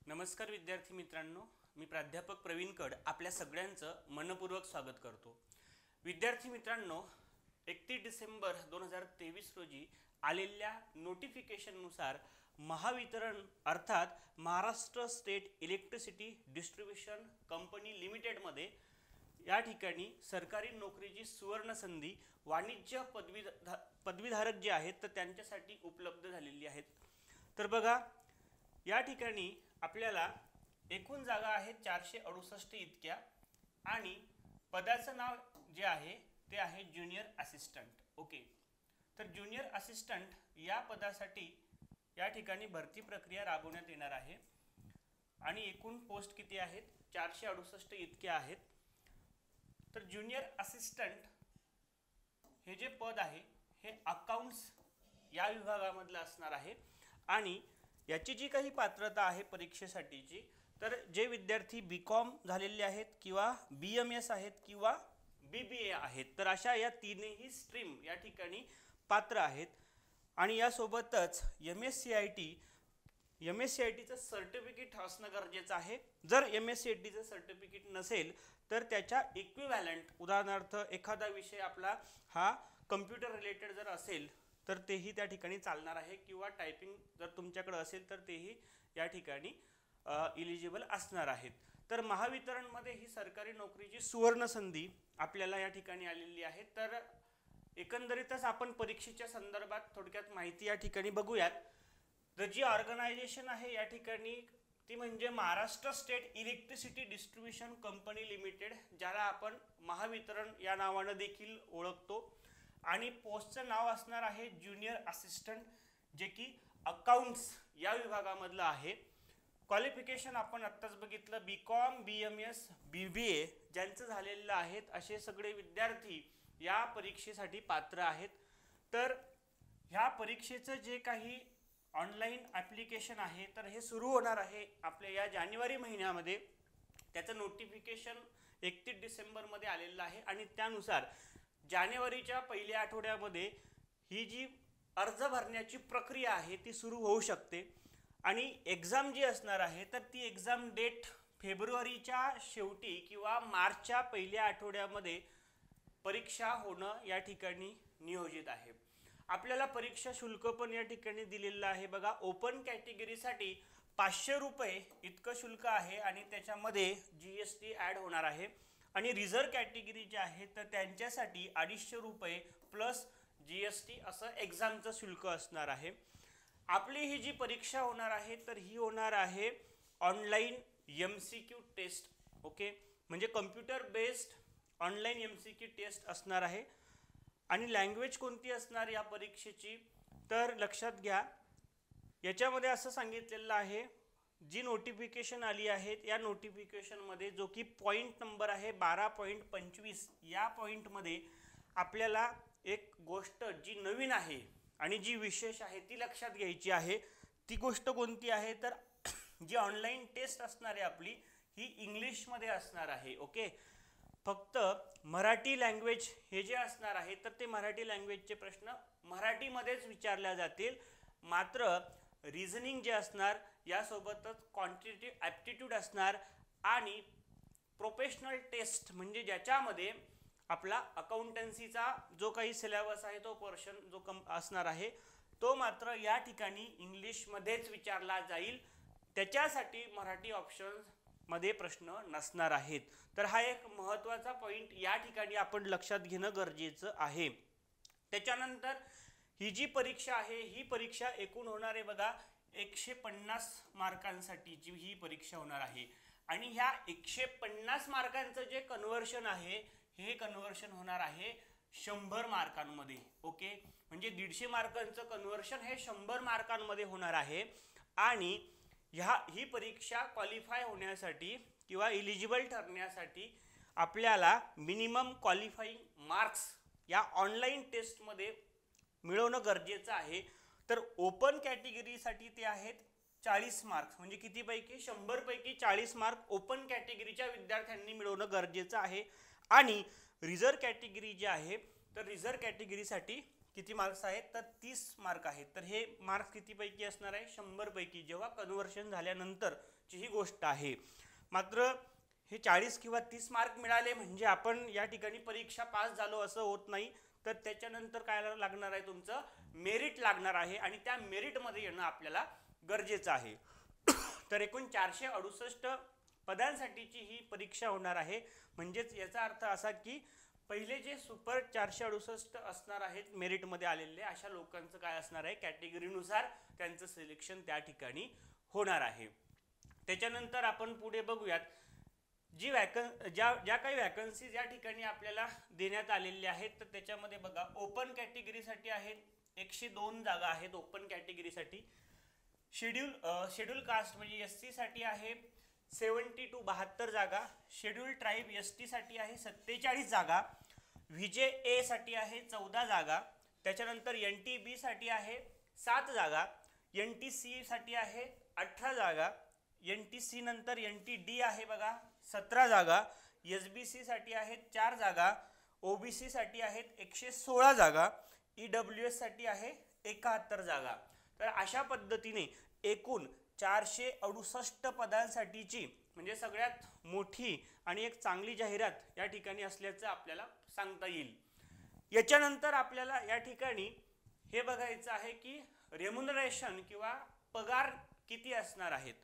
नमस्कार विद्यार्थी मित्रांनो, मी प्राध्यापक प्रवीण कड आपल्या सगळ्यांचं मनपूर्वक स्वागत करतो। विद्यार्थी मित्रांनो, 31 डिसेंबर 2023 रोजी आलेल्या नोटिफिकेशननुसार महावितरण अर्थात Maharashtra state electricity distribution company लिमिटेडमध्ये या ठिकाणी सरकारी नोकरीची सुवर्ण संधी वाणिज्य पदवीधारक जे आहेत तर त्यांच्यासाठी उपलब्ध झालेली आहेत। तर बघा, या ठिकाणी आपल्याला एकूण जागा आहेत 468 इतक्या आणि पदाचं नाव जे आहे ते आहे ज्युनियर असिस्टंट। ओके, तर ज्युनियर असिस्टंट या पदासाठी या ठिकाणी भरती प्रक्रिया राबवण्यात येणार आहे आणि एकूण पोस्ट किती आहेत? 468 इतक्या आहेत। तर ज्युनियर असिस्टंट हे जे पद आहे हे अकाउंट्स या विभागामधलं असणार आहे आणि याची जी काही पात्रता आहे परीक्षेसाठीची, तर जे विद्यार्थी बीकॉम झालेले आहेत किंवा BMS आहेत किंवा BBA आहेत, तर अशा या तीनही स्ट्रीम या ठिकाणी पात्र आहेत। आणि यासोबतच MSCITचं सर्टिफिकेट असणं गरजेचं आहे। जर MSCITचं सर्टिफिकेट नसेल तर त्याच्या इक्विव्हॅलंट, उदाहरणार्थ एखादा विषय आपला हा कम्प्युटर रिलेटेड जर असेल तर तेही त्या ठिकाणी चालणार आहे किंवा टायपिंग जर तुमच्याकडे असेल तर तेही या ठिकाणी इलिजिबल असणार आहेत। तर महावितरणमध्ये ही सरकारी नोकरीची सुवर्ण संधी आपल्याला या ठिकाणी आलेली आहे। तर एकंदरीतच आपण परीक्षेच्या संदर्भात थोडक्यात माहिती या ठिकाणी बघूयात। तर जी ऑर्गनायझेशन आहे या ठिकाणी ती म्हणजे Maharashtra state electricity distribution company limited, ज्याला आपण महावितरण या नावाने देखील ओळखतो आणि पोस्टचं नाव असणार आहे ज्युनियर असिस्टंट, जे की अकाउंट्स या विभागामधलं आहे। क्वालिफिकेशन आपण आत्ताच बघितलं, बीकॉम BMS BBA ज्यांचं झालेलं आहेत असे सगळे विद्यार्थी या परीक्षेसाठी पात्र आहेत। तर ह्या परीक्षेचं जे काही ऑनलाईन ॲप्लिकेशन आहे तर हे सुरू होणार आहे आपल्या या जानेवारी महिन्यामध्ये। त्याचं नोटिफिकेशन 31 डिसेंबरमध्ये आलेलं आहे आणि त्यानुसार जानेवारीच्या पहिल्या आठवड्यामध्ये ही जी अर्ज भरण्याची प्रक्रिया आहे ती सुरू होऊ शकते आणि एक्झाम जी असणार आहे तर ती एक्झाम डेट फेब्रुवारीच्या शेवटी किंवा मार्चच्या पहिल्या आठवड्यामध्ये परीक्षा होणं या ठिकाणी नियोजित आहे। आपल्याला परीक्षा शुल्क पण या ठिकाणी दिलेलं आहे बघा। ओपन कॅटेगरीसाठी 500 रुपये इतकं शुल्क आहे आणि त्याच्यामध्ये GST ॲड होणार आहे आणि रिझर्व कॅटेगरी जे आहे तर त्यांच्यासाठी 250 रुपये प्लस GST असं एक्झामचं शुल्क असणार आहे। आपली ही जी परीक्षा होणार आहे तर ही होणार आहे ऑनलाईन MCQ टेस्ट। ओके, म्हणजे computer based online MCQ test असणार आहे। आणि लँग्वेज कोणती असणार या परीक्षेची तर लक्षात घ्या, याच्यामध्ये असं सांगितलेलं आहे, जी नोटिफिकेशन आली आहे या नोटिफिकेशनमध्ये जो की पॉईंट नंबर आहे 12.25, या पॉईंटमध्ये आपल्याला एक गोष्ट जी नवीन आहे आणि जी विशेष आहे ती लक्षात घ्यायची आहे। ती गोष्ट कोणती आहे तर जी ऑनलाईन टेस्ट असणार आहे आपली ही इंग्लिशमध्ये असणार आहे। ओके, फक्त मराठी लँग्वेज हे जे असणार आहे तर ते मराठी लँग्वेजचे प्रश्न मराठीमध्येच विचारले जातील। मात्र रिझनिंग जे असणार यासोबतच क्वांटिटेटिव्ह ॲप्टिट्यूड असणार आणि प्रोफेशनल टेस्ट म्हणजे ज्याच्यामध्ये आपला अकाउंटन्सीचा जो काही सिलेबस आहे तो पोर्शन जो असणार आहे तो मात्र या ठिकाणी इंग्लिशमध्येच विचारला जाईल। त्याच्यासाठी मराठी ऑप्शन मध्ये प्रश्न नसणार आहेत। तर हा एक महत्त्वाचा पॉईंट या ठिकाणी आपण लक्षात घेणं गरजेचं आहे। त्याच्यानंतर ही जी परीक्षा आहे ही परीक्षा एकूण होणार आहे बघा 150 मार्कांसाठी जी ही परीक्षा होणार आहे आणि ह्या 150 मार्कांचं जे कन्व्हर्शन आहे हे कन्व्हर्शन होणार आहे 100 मार्कांमध्ये। ओके, म्हणजे 150 मार्कांचं कन्व्हर्शन हे 100 मार्कांमध्ये होणार आहे आणि ही परीक्षा क्वालिफाय होण्यासाठी किंवा इलिजिबल ठरण्यासाठी आपल्याला मिनिमम क्वालिफाईंग मार्क्स या ऑनलाईन टेस्टमध्ये मिळवणं गरजेचं आहे। तर ओपन कॅटेगरीसाठी ते आहेत 40 मार्क्स, म्हणजे किती पैकी 100 पैकी 40 मार्क ओपन कॅटेगरीच्या विद्यार्थ्यांनी मिळवणं गरजेचं आहे। आणि रिझर्व कॅटेगरी जी आहे तर रिझर्व कॅटेगरीसाठी किती मार्क्स आहेत तर 30 मार्क आहेत. तर हे मार्क्स किती पैकी असणार आहे 100 पैकी जेव्हा कन्व्हर्शन झाल्यानंतरची ही गोष्ट आहे. मात्र हे 40 किंवा 30 मार्क मिळाले म्हणजे आपण या ठिकाणी परीक्षा पास झालो असं होत नाही. तर त्याच्यानंतर काय लागणार आहे तुमचं मेरिट लागणार आहे आणि त्या मेरिटमध्ये येणं आपल्याला गरजेचं आहे. तर एकूण 468 पदांसाठीची ही परीक्षा होणार आहे. म्हणजेच याचा अर्थ असा की पहिले जे सुपर 468 असणार आहेत मेरिटमध्ये आलेले अशा लोकांचं काय असणार आहे कॅटेगरीनुसार त्यांचं सिलेक्शन त्या ठिकाणी होणार आहे. त्याच्यानंतर आपण पुढे बघूयात ज्या काही वॅकन्सीज या ठिकाणी आपल्याला देण्यात आलेल्या आहेत. तर त्याच्यामध्ये बघा ओपन कॅटेगरीसाठी आहेत 102 जागा आहेत ओपन कॅटेगरीसाठी. शेड्यूल कास्ट म्हणजे SC साठी आहे 70 to 72 जागा. शेड्यूल ट्राईब ST साठी आहे 47 जागा. VJA साठी आहे 14 जागा. त्याच्यानंतर NTB साठी आहे 7 जागा. NTC साठी आहे 18 जागा. NTC नंतर NTD आहे बघा 17 जागा. SBC साठी आहेत 4 जागा. OBC साठी आहेत 116 जागा. EWS साठी आहे 71 जागा. तर अशा पद्धतीने एकूण 468 पदांसाठीची म्हणजे सगळ्यात मोठी आणि एक चांगली जाहिरात या ठिकाणी असल्याचं आपल्याला सांगता येईल. याच्यानंतर आपल्याला या ठिकाणी हे बघायचं आहे की रेम्युनरेशन किंवा पगार किती असणार आहेत.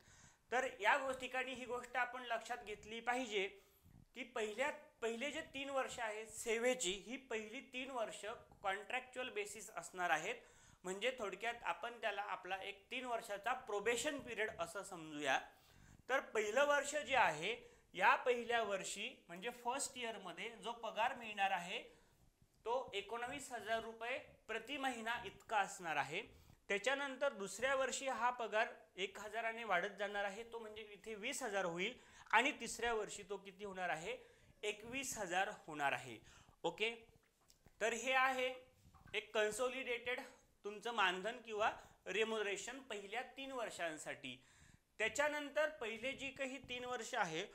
तर या ठिकाणी ही गोष्ट आपण लक्षात घेतली पाहिजे की पहिले जे 3 वर्ष आहेत सेवेची ही पहिली 3 वर्ष कॉन्ट्रॅक्च्युअल बेसिस असणार आहेत. म्हणजे थोडक्यात आपण त्याला आपला एक 3 वर्षाचा प्रोबेशन पिरियड असं समजूया. तर पहिलं वर्ष जे आहे या पहिल्या वर्षी म्हणजे फर्स्ट इयरमध्ये जो पगार मिळणार आहे तो 19,000 रुपये प्रति महिना इतका असणार आहे. त्याच्यानंतर दुसऱ्या वर्षी हा पगार 1,000ने वाढत जाणार आहे तो म्हणजे इथे 20,000 होईल आणि तिसऱ्या वर्षी तो किती होणार आहे 21,000 होणार आहे. ओके. तर हे आहे एक कन्सोलिडेटेड तुमचं मानधन किंवा रेम्युनरेशन पहिल्या 3 वर्षांसाठी. त्याच्यानंतर पहिले जी काही 3 वर्ष आहे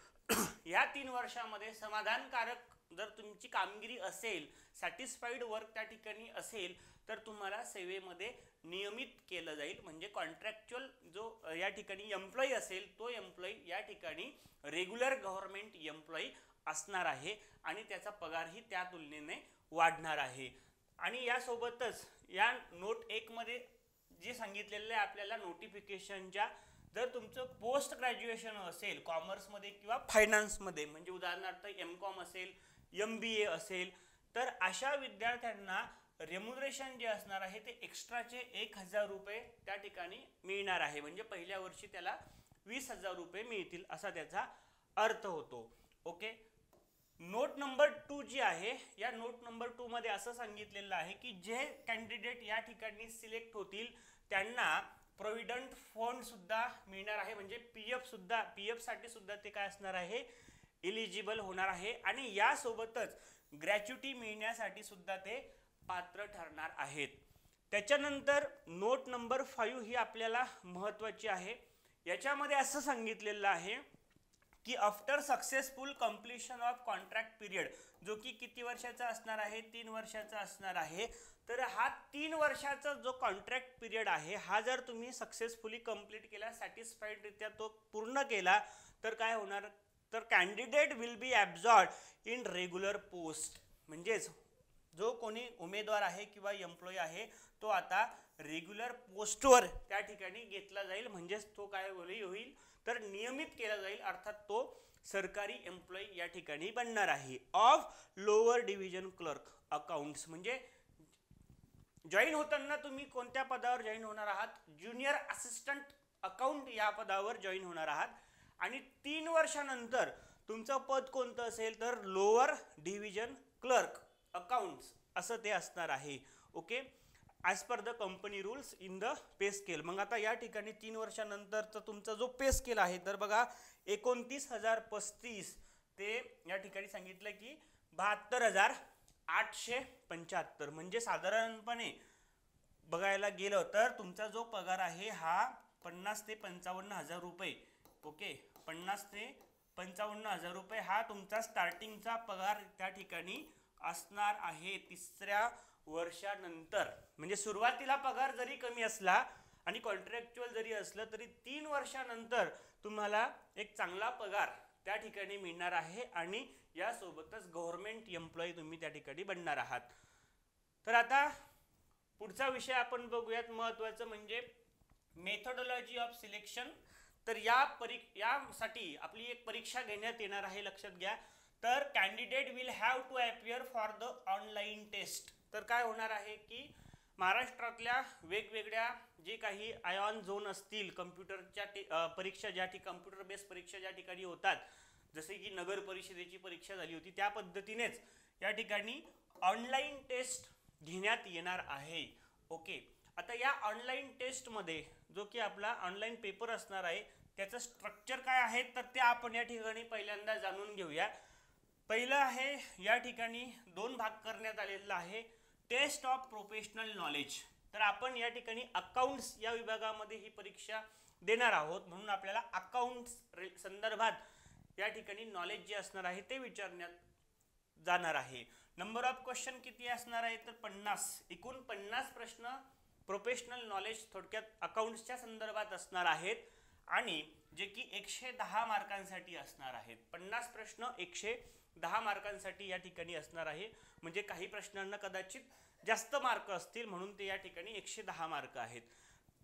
या 3 वर्षामध्ये समाधानकारक जर तुमची कामगिरी असेल सॅटिस्फाईड वर्क त्या ठिकाणी असेल तर तुम्हाला सेवेमध्ये नियमित केलं जाईल. म्हणजे कॉन्ट्रॅक्च्युअल जो या ठिकाणी एम्प्लॉई असेल तो एम्प्लॉई या ठिकाणी रेग्युलर गव्हर्नमेंट एम्प्लॉई असणार आहे आणि त्याचा पगारही त्या तुलनेने वाढणार आहे. आणि यासोबतच या नोट 1 मध्ये जे सांगितलेलं आहे आपल्याला नोटिफिकेशनच्या जर तुमचं पोस्ट ग्रॅज्युएशन असेल कॉमर्समध्ये किंवा फायनान्समध्ये म्हणजे उदाहरणार्थ MCOM असेल MBA असेल तर अशा विद्यार्थ्यांना रेम्युनरेशन जे असणार आहे ते एक्स्ट्राचे 1,000 रुपये त्या ठिकाणी मिळणार आहे. म्हणजे पहिल्या वर्षी त्याला 20,000 रुपये मिळतील असा त्याचा अर्थ होतो. ओके. नोट नंबर 2 जी आहे या नोट नंबर 2 मध्ये असं सांगितलेलं आहे की जे कॅन्डिडेट या ठिकाणी सिलेक्ट होतील त्यांना प्रोव्हिडंट फंड सुद्धा मिळणार आहे. म्हणजे PF साठी सुद्धा ते काय असणार आहे एलिजिबल होणार आहे आणि यासोबतच ग्रॅच्युटी मिळण्यासाठी सुद्धा ते पात्र ठरणार आहेत. त्याच्यानंतर नोट नंबर 5 ही आपल्याला महत्त्वाची आहे. याच्यामध्ये असं सांगितलेलं आहे की after successful completion of contract period जो की किती वर्षाचा असणार आहे 3 वर्षाचा असणार आहे. तर हा 3 वर्षाचा जो कॉन्ट्रॅक्ट पिरियड आहे हा जर तुम्ही सक्सेसफुली कंप्लीट केला सॅटिस्फाईड रित्या तो पूर्ण केला तर काय होणार तर candidate will be absorbed in regular post. म्हणजेच जो कोणी उमेदवार आहे किंवा एम्प्लॉई आहे तो आता रेग्युलर पोस्टवर त्या ठिकाणी घेतला जाईल. म्हणजेच तो काय होईल तर नियमित केला जाईल अर्थात तो सरकारी एम्प्लॉई या ठिकाणी बनणार आहे. Of lower division clerk accounts म्हणजे जॉईन होताना तुम्ही कोणत्या पदावर जॉईन होणार आहात ज्युनियर असिस्टंट अकाउंट या पदावर जॉईन होणार आहात आणि 3 वर्षानंतर तुमचं पद कोणतं असेल तर लोअर डिव्हिजन क्लर्क अकाउंट्स असं ते असणार आहे. Okay. As per the company rules in the pay scale. मग आता या ठिकाणी 3 वर्षानंतरचा तुमचा जो पे स्केल आहे तर बघा 29,035 ते या ठिकाणी सांगितलं की 72,875 म्हणजे साधारणपणे बघायला गेलं तर तुमचा जो पगार आहे हा 50 ते 55,000 रुपये. ओके. 50 ते 55,000 रुपये हा तुमचा स्टार्टिंगचा पगार त्या ठिकाणी असणार आहे 3ऱ्या वर्षानंतर, म्हणजे सुरुवातीला पगार जरी कमी असला आणि कॉन्ट्रॅक्च्युअल जरी असलं तरी 3 वर्षानंतर तुम्हाला एक चांगला पगार त्या ठिकाणी मिळणार आहे आणि यासोबतच गव्हर्नमेंट एम्प्लॉई तुम्ही त्या ठिकाणी बनणार आहात. तर आता पुढचा विषय आपण बघूयात, महत्त्वाचं म्हणजे मेथोडॉलॉजी ऑफ सिलेक्शन. तर यासाठी आपली एक परीक्षा घेण्यात येणार आहे, लक्षात घ्या. तर candidate will have to appear for the online test. तर काय होणार आहे की महाराष्ट्रातल्या वेगवेगळ्या जे काही आयॉन झोन असतील, कम्प्युटरच्या परीक्षा ज्या ठिकाणी कम्प्युटर बेस्ड परीक्षा ज्या ठिकाणी होतात, जसे की नगर परिषदेची परीक्षा झाली होती त्या पद्धतीनेच या ठिकाणी ऑनलाईन टेस्ट घेण्यात येणार आहे. ओके, आता या ऑनलाईन टेस्टमध्ये जो की आपला ऑनलाईन पेपर असणार आहे त्याचं स्ट्रक्चर काय आहे तर ते आपण या ठिकाणी पहिल्यांदा जाणून घेऊया. पहिलं आहे, या ठिकाणी 2 भाग करण्यात आलेला आहे. Test of professional knowledge. तर आपण या ठिकाणी अकाउंट्स या विभागामध्ये ही परीक्षा देणार आहोत, म्हणून आपल्याला अकाउंट्स संदर्भात या ठिकाणी नॉलेज जे असणार आहे ते विचारण्यात जाणार आहे. नंबर ऑफ क्वेश्चन किती असणार आहे तर 50. एकूण 50 प्रश्न प्रोफेशनल नॉलेज थोडक्यात अकाउंट्सच्या संदर्भात असणार आहेत आणि जे की 110 मार्कांसाठी असणार आहेत. 50 प्रश्न 110 मार्कांसाठी या ठिकाणी असणार आहे. म्हणजे काही प्रश्नांना कदाचित जास्त मार्क असतील म्हणून ते या ठिकाणी 110 मार्क आहेत.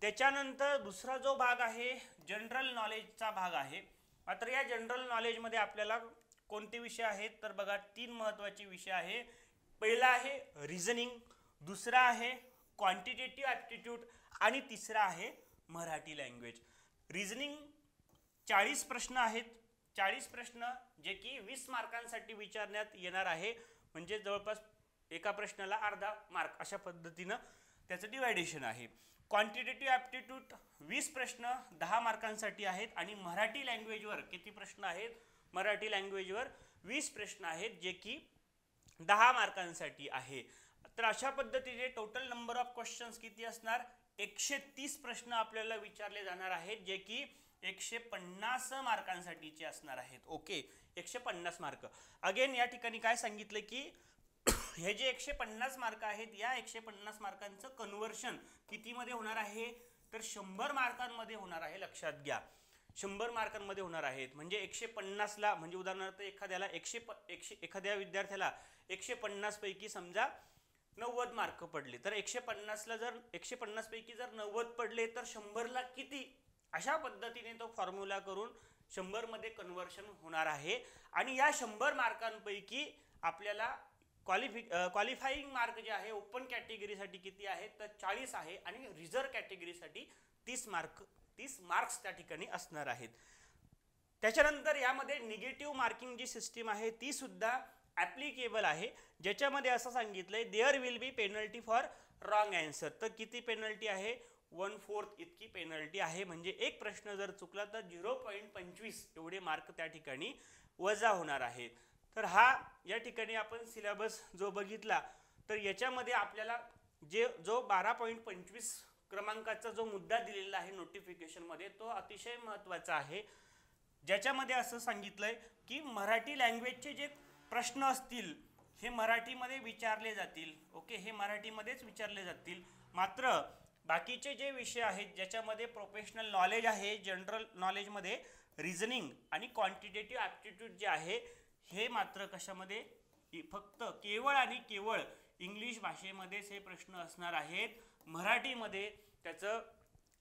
त्याच्यानंतर दुसरा जो भाग आहे जनरल नॉलेजचा भाग आहे. मात्र या जनरल नॉलेजमध्ये आपल्याला कोणते विषय आहेत तर बघा 3 महत्त्वाचे विषय आहे. पहिला आहे रिझनिंग, दुसरा आहे क्वांटिटेटिव्ह ॲप्टिट्यूड आणि तिसरा आहे मराठी लँग्वेज. रिझनिंग 40 प्रश्न आहेत. 40 प्रश्न जे की 20 मार्कांसाठी विचारण्यात येणार आहे. म्हणजे जवळपास एका प्रश्नाला अर्धा मार्क अशा पद्धतीनं त्याचं डिवायडेशन आहे. क्वांटिटेटिव्ह ॲप्टिट्यूड 20 प्रश्न 10 मार्कांसाठी आहेत आणि मराठी लँग्वेजवर किती प्रश्न आहेत? मराठी लँग्वेजवर 20 प्रश्न आहेत जे की 10 मार्कांसाठी आहे. तर अशा पद्धतीने टोटल नंबर ऑफ क्वेश्चन्स किती असणार? 130 प्रश्न आपल्याला विचारले जाणार आहेत जे की 150 मार्कांसाठीचे असणार आहेत. Okay, 150 mark. अगेन या ठिकाणी काय सांगितलं की हे जे 150 मार्क आहेत या 150 मार्कांचं कन्व्हर्शन कितीमध्ये होणार आहे तर 100 मार्कांमध्ये होणार आहे. लक्षात घ्या, 100 मार्कांमध्ये होणार आहेत. म्हणजे 150ला म्हणजे उदाहरणार्थ एखाद्याला एखाद्या विद्यार्थ्याला 150 पैकी समजा 90 मार्क पडले तर 150ला जर 150 पैकी जर 90 पडले तर 100ला किती, अशा पद्धतीने तो फॉर्म्युला करून 100 मध्ये कन्व्हर्शन होणार आहे. आणि या 100 मार्कांपैकी आपल्याला क्वालिफाईंग मार्क जे आहे ओपन कॅटेगरीसाठी किती आहेत तर 40 आहे आणि रिझर्व कॅटेगरीसाठी 30 मार्क्स त्या ठिकाणी असणार आहेत. त्याच्यानंतर यामध्ये निगेटिव्ह मार्किंग जी सिस्टीम आहे ती सुद्धा ॲप्लिकेबल आहे, ज्याच्यामध्ये असं सांगितलंय there will be penalty for wrong answer. तर किती पेनल्टी आहे? 1/4 इतकी पेनल्टी आहे. म्हणजे एक प्रश्न जर चुकला तर 0.25 एवढे मार्क त्या ठिकाणी वजा होणार आहेत. तर हा या ठिकाणी आपण सिलेबस जो बघितला तर याच्यामध्ये आपल्याला जो 12.25 क्रमांकाचा जो मुद्दा दिलेला आहे नोटिफिकेशनमध्ये तो अतिशय महत्त्वाचा आहे, ज्याच्यामध्ये असं सांगितलंय की मराठी लँग्वेजचे जे प्रश्न असतील हे मराठीमध्ये विचारले जातील. ओके, हे मराठीमध्येच विचारले जातील. मात्र बाकीचे जे विषय आहेत ज्याच्यामध्ये प्रोफेशनल नॉलेज आहे, जनरल नॉलेजमध्ये रिझनिंग आणि क्वांटिटेटिव्ह ॲप्टिट्यूड जे आहे हे मात्र कशामध्ये फक्त केवळ आणि केवळ इंग्लिश भाषेमध्येच हे प्रश्न असणार आहेत. मराठीमध्ये त्याचं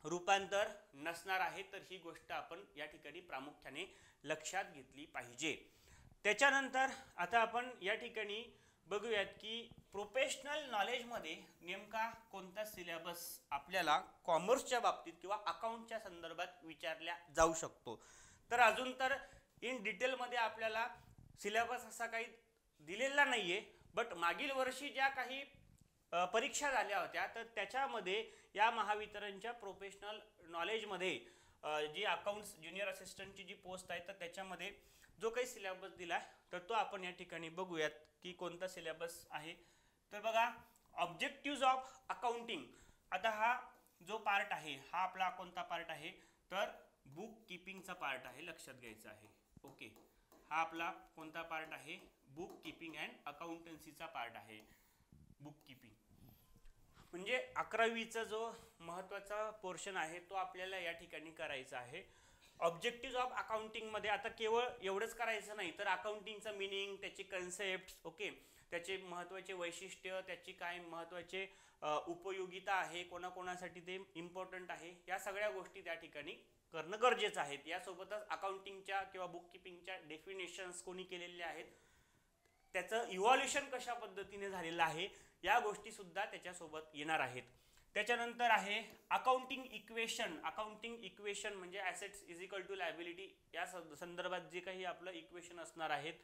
रूपांतर नसणार आहे. तर ही गोष्ट आपण या ठिकाणी प्रामुख्याने लक्षात घेतली पाहिजे. त्याच्यानंतर आता आपण या ठिकाणी बघूयात की प्रोफेशनल नॉलेजमध्ये नेमका कोणता सिलेबस आपल्याला कॉमर्सच्या बाबतीत किंवा अकाउंटच्या संदर्भात विचारल्या जाऊ शकतो. तर अजून तर इन डिटेलमध्ये आपल्याला सिलेबस असा काही दिलेला नाहीये, बट मागील वर्षी ज्या काही परीक्षा झाल्या होत्या तर त्याच्यामध्ये या महावितरणच्या प्रोफेशनल नॉलेजमध्ये जी अकाउंट्स ज्युनियर असिस्टंटची जी पोस्ट आहे तर त्याच्यामध्ये जो काही सिलेबस दिला तर तो आपण या ठिकाणी बघूयात की कोणता सिलेबस आहे. तर बघा, ऑब्जेक्टिव्ज ऑफ अकाउंटिंग. आता हा जो पार्ट आहे हा आपला कोणता पार्ट आहे तर बुक कीपिंगचा पार्ट आहे, लक्षात घ्यायचा आहे. ओके, हा आपला कोणता पार्ट आहे? बुक कीपिंग अँड अकाउंटन्सीचा पार्ट आहे, बुक कीपिंग. म्हणजे 11वीचा जो महत्त्वाचा पोर्शन आहे तो आपल्याला या ठिकाणी करायचा आहे. ऑब्जेक्टिव्ह ऑफ अकाउंटिंग मध्ये आता केवळ एवढंच करायचं नाही, तर अकाउंटिंगचा मिनिंग, त्याची कन्सेप्ट, ओके, त्याचे महत्त्वाचे वैशिष्ट्य, त्याची काय महत्त्वाचे उपयोगिता आहे, कोणाकोणासाठी ते इम्पॉर्टंट आहे, या सगळ्या गोष्टी त्या ठिकाणी करणं गरजेचं आहे. यासोबतच अकाउंटिंगच्या किंवा बुक किपिंगच्या डेफिनेशन्स कोणी केलेल्या आहेत, त्याचं इव्हॉल्युशन कशा पद्धतीने झालेलं आहे, या गोष्टी सुद्धा त्याच्यासोबत येणार आहेत. त्याच्यानंतर आहे अकाउंटिंग इक्वेशन. अकाउंटिंग इक्वेशन म्हणजे assets is equal to liability या संदर्भात जे काही आपलं इक्वेशन असणार आहेत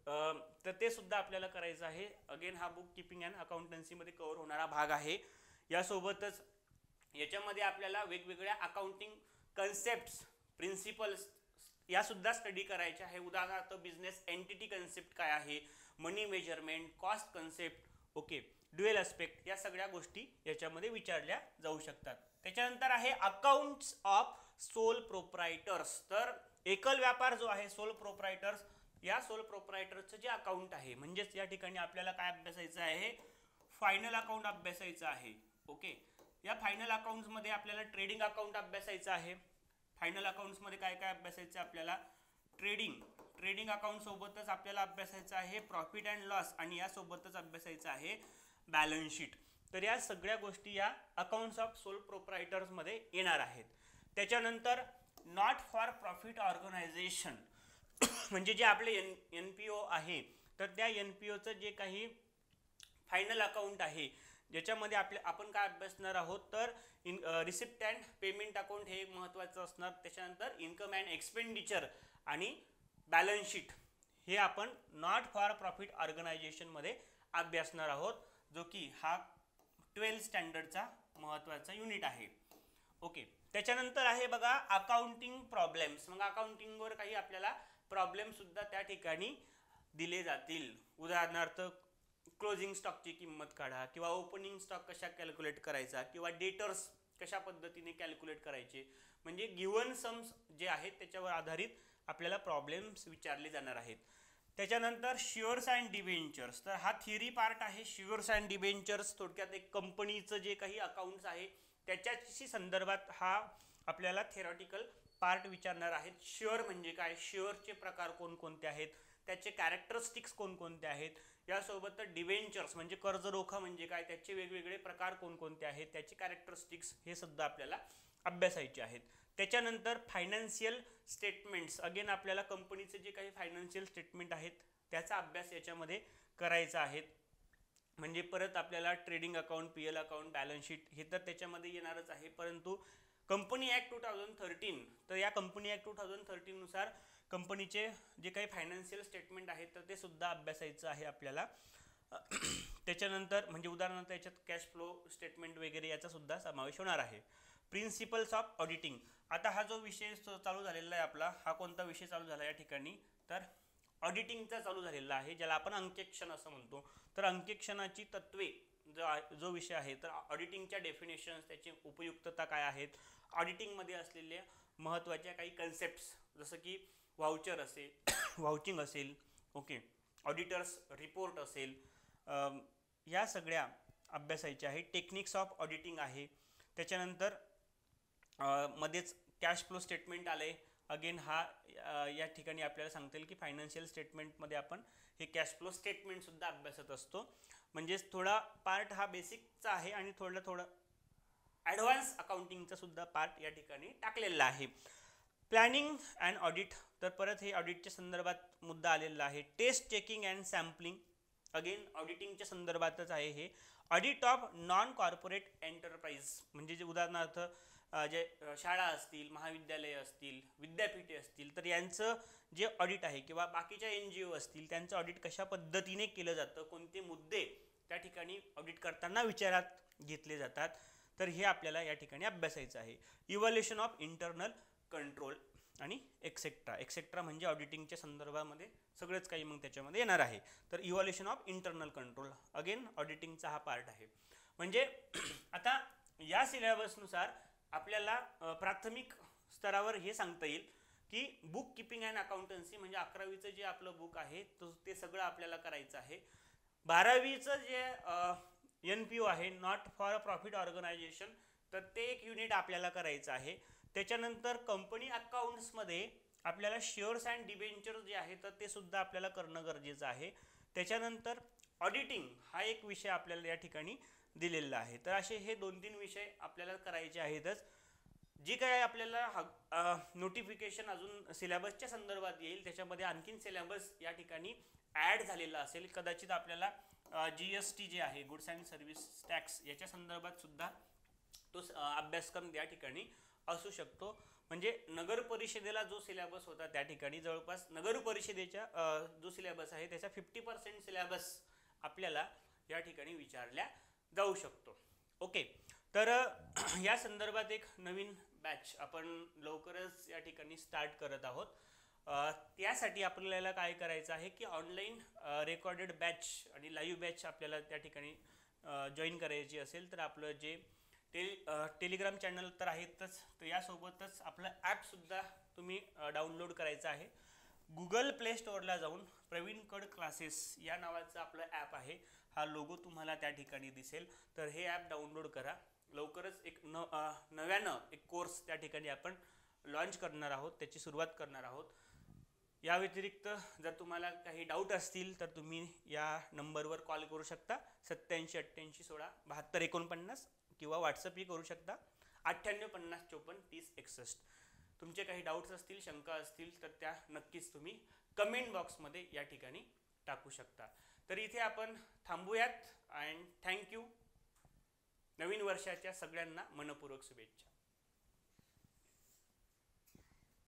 तर ते सुद्धा आपल्याला करायचं आहे. अगेन हा बुक किपिंग अँड अकाउंटन्सीमध्ये कव्हर होणारा भाग आहे. यासोबतच याच्यामध्ये आपल्याला वेगवेगळ्या अकाउंटिंग कन्सेप्ट्स, प्रिन्सिपल्स या सुद्धा स्टडी करायच्या आहे. उदाहरणार्थ बिझनेस एंटिटी कन्सेप्ट काय आहे, money measurement, cost concept, okay, dual aspect, या सगळ्या गोष्टी याच्यामध्ये विचारल्या जाऊ शकतात. त्याच्यानंतर आहे अकाउंट्स ऑफ सोल प्रोप्रायटर्स. तर एकल व्यापार जो आहे, सोल प्रोप्रायटर्स, या सोल प्रोप्रायटरचं जे अकाउंट आहे, म्हणजेच या ठिकाणी आपल्याला काय अभ्यासायचं आहे, फायनल अकाउंट अभ्यासायचं आहे. ओके, या फायनल अकाउंट्समध्ये आपल्याला ट्रेडिंग अकाउंट अभ्यासायचं आहे. फायनल अकाउंट्समध्ये काय काय अभ्यासायचं आपल्याला, ट्रेडिंग अकाउंट सोबतच आपल्याला अभ्यासायचं आहे प्रॉफिट अँड लॉस, आणि यासोबतच अभ्यासायचं आहे बॅलन्स शीट. तर या सगळ्या गोष्टी या अकाउंट्स ऑफ सोल प्रोप्रायटर्समध्ये येणार आहेत. त्याच्यानंतर नॉट फॉर प्रॉफिट ऑर्गनायझेशन म्हणजे जे आपले NPO आहे, तर त्या NPOचं जे काही फायनल अकाउंट आहे, ज्याच्यामध्ये आपण काय अभ्यासणार आहोत, तर रिसिप्ट अँड पेमेंट अकाउंट हे एक महत्त्वाचं असणार. त्याच्यानंतर इन्कम अँड एक्सपेंडिचर आणि बॅलन्स शीट हे आपण नॉट फॉर प्रॉफिट ऑर्गनायझेशनमध्ये अभ्यासणार आहोत, जो की हा 12th स्टँडर्डचा महत्त्वाचा युनिट आहे. ओके, त्याच्यानंतर आहे बघा अकाउंटिंग प्रॉब्लेम्स. मग अकाउंटिंगवर काही आपल्याला प्रॉब्लेम सुद्धा त्या ठिकाणी दिले जातील. उदाहरणार्थ क्लोजिंग स्टॉकची किंमत काढा, किंवा ओपनिंग स्टॉक कशा कॅल्क्युलेट करायचा, किंवा डेटर्स कशा पद्धतीने कॅल्क्युलेट करायचे, म्हणजे गिव्हन सम्स जे आहेत त्याच्यावर आधारित आपल्याला प्रॉब्लेम्स विचारले जाणार आहेत. त्याच्यानंतर शेअर्स अँड डिबेंचर्स. तर हा थिअरी पार्ट आहे. शेअर्स अँड डिबेंचर्स थोडक्यात एक कंपनीचं जे काही अकाउंट्स आहे त्याच्याशी संदर्भात हा आपल्याला थेरॉटिकल पार्ट विचारणार आहेत. शेअर म्हणजे काय, शेअरचे प्रकार कोणकोणते आहेत, त्याचे कॅरेक्टरिस्टिक्स कोणकोणते आहेत, यासोबत डिबेंचर्स म्हणजे कर्जरोखा म्हणजे काय, त्याचे वेगवेगळे प्रकार कोणकोणते आहेत, त्याचे कॅरेक्टरिस्टिक्स हे सुद्धा आपल्याला अभ्यासायचे आहेत. त्याच्यानंतर फायनान्शियल स्टेटमेंट्स. अगेन आपल्याला कंपनीचे जे काही फायनान्शियल स्टेटमेंट आहेत त्याचा अभ्यास याच्यामध्ये करायचा आहे. म्हणजे परत आपल्याला trading account, PL account, balance sheet हे तर त्याच्यामध्ये येणारच आहे, परंतु कंपनी ॲक्ट 2013, तर या कंपनी ॲक्ट 2013 नुसार कंपनीचे जे काही फायनान्शियल स्टेटमेंट आहेत तर ते सुद्धा अभ्यासायचं आहे आपल्याला. त्याच्यानंतर म्हणजे उदाहरणार्थ याच्यात कॅश फ्लो स्टेटमेंट वगैरे याचा सुद्धा समावेश होणार आहे. Principles of auditing. आता हा जो विषय चालू झालेला आहे आपला, हा कोणता विषय चालू झाला या ठिकाणी, तर ऑडिटिंगचा चालू झालेला आहे, ज्याला आपण अंकेक्षण असं म्हणतो. तर अंकेक्षणाची तत्वे जो विषय आहे, तर ऑडिटिंगच्या डेफिनेशन्स, त्याची उपयुक्तता काय आहेत, ऑडिटिंगमध्ये असलेल्या महत्त्वाच्या काही कन्सेप्ट्स जसं की व्हाउचर असेल, व्हाउचिंग असेल, ओके, ऑडिटर्स रिपोर्ट असेल, या सगळ्या अभ्यासायच्या आहे. टेक्निक्स ऑफ ऑडिटिंग आहे. त्याच्यानंतर मध्येच कॅश फ्लो स्टेटमेंट आले. अगेन हा या ठिकाणी आपल्याला सांगता येईल की फायनान्शियल स्टेटमेंटमध्ये आपण हे कॅश फ्लो स्टेटमेंट सुद्धा अभ्यासत असतो. म्हणजेच थोडा पार्ट हा बेसिकचा आहे आणि थोडं ॲडव्हान्स अकाउंटिंगचा सुद्धा पार्ट या ठिकाणी टाकलेला आहे. Planning and audit. तर परत हे ऑडिटच्या संदर्भात मुद्दा आलेला आहे. Test checking and sampling. Again ऑडिटिंगच्या संदर्भातच आहे हे. Audit of non corporate enterprise म्हणजे जे उदाहरणार्थ जे शाळा असतील, महाविद्यालय असतील, विद्यापीठे असतील, तर यांचं जे ऑडिट आहे किंवा बाकीच्या NGO असतील त्यांचं ऑडिट कशा पद्धतीने केलं जातं, कोणते मुद्दे त्या ठिकाणी ऑडिट करताना विचारात घेतले जातात, तर हे आपल्याला या ठिकाणी अभ्यासायचं आहे. इव्हॅल्युएशन ऑफ इंटरनल कंट्रोल आणि एक्सेट्रा म्हणजे ऑडिटिंगच्या संदर्भामध्ये सगळंच काही मग त्याच्यामध्ये येणार आहे. तर evaluation of internal control again ऑडिटिंगचा हा पार्ट आहे. म्हणजे आता या सिलेबसनुसार आपल्याला प्राथमिक स्तरावर हे सांगता येईल की बुक किपिंग अँड अकाउंटन्सी म्हणजे 11वीचं जे आपलं बुक आहे ते सगळं आपल्याला करायचं आहे. 12वीचं जे NPO आहे, नॉट फॉर प्रॉफिट ऑर्गनायझेशन, तर ते एक युनिट आपल्याला करायचं आहे. त्याच्यानंतर कंपनी अकाउंट्समध्ये आपल्याला शेअर्स अँड डिबेंचर जे आहे तर ते सुद्धा आपल्याला करणं गरजेचं आहे. त्याच्यानंतर ऑडिटिंग हा एक विषय आपल्याला या ठिकाणी दिलेला आहे. तर असे हे 2-3 विषय आपल्याला करायचे आहेतच. जी काय आपल्याला नोटिफिकेशन अजून सिलेबसच्या संदर्भात येईल त्याच्यामध्ये आणखीन सिलेबस या ठिकाणी ॲड झालेला असेल. कदाचित आपल्याला GST जे आहे, गुड्स अँड सर्व्हिस टॅक्स, याच्या संदर्भात सुद्धा तो अभ्यासक्रम त्या ठिकाणी असू शकतो. म्हणजे नगर परिषदेला जो सिलेबस होता त्या ठिकाणी जवळपास नगर परिषदेच्या जो सिलेबस आहे त्याचा 50% सिलेबस आपल्याला या ठिकाणी विचारल्या जाऊ शकतो. ओके, तर या संदर्भात एक नवीन बॅच आपण लवकरच या ठिकाणी स्टार्ट करत आहोत. त्यासाठी आपल्याला काय करायचं आहे की ऑनलाईन रेकॉर्डेड बॅच आणि लाईव्ह बॅच आपल्याला त्या ठिकाणी जॉईन करायची असेल तर आपलं जे टेलिग्राम चॅनल तर आहेतच, तर यासोबतच आपलं ॲपसुद्धा तुम्ही डाउनलोड करायचं आहे. गुगल प्ले स्टोअरला जाऊन प्रवीण कड क्लासेस या नावाचं आपलं ॲप आहे. हा लोगो तुम्हाला त्या ठिकाणी दिसेल, तर हे ॲप डाउनलोड करा. लवकरच एक नव्यानं एक कोर्स त्या ठिकाणी आपण लॉन्च करणार आहोत, त्याची सुरुवात करणार आहोत. या व्यतिरिक्त जर तुम्हाला काही डाऊट असतील तर तुम्ही या नंबरवर कॉल करू शकता 8788167249 किंवा व्हॉट्सअपही करू शकता 9850543061. तुमचे काही डाऊट्स असतील, शंका असतील तर त्या नक्कीच तुम्ही कमेंट बॉक्समध्ये या ठिकाणी टाकू शकता. तर इथे आपण थांबूयात अँड थँक्यू. नवीन वर्षाच्या सगळ्यांना मनपूर्वक शुभेच्छा.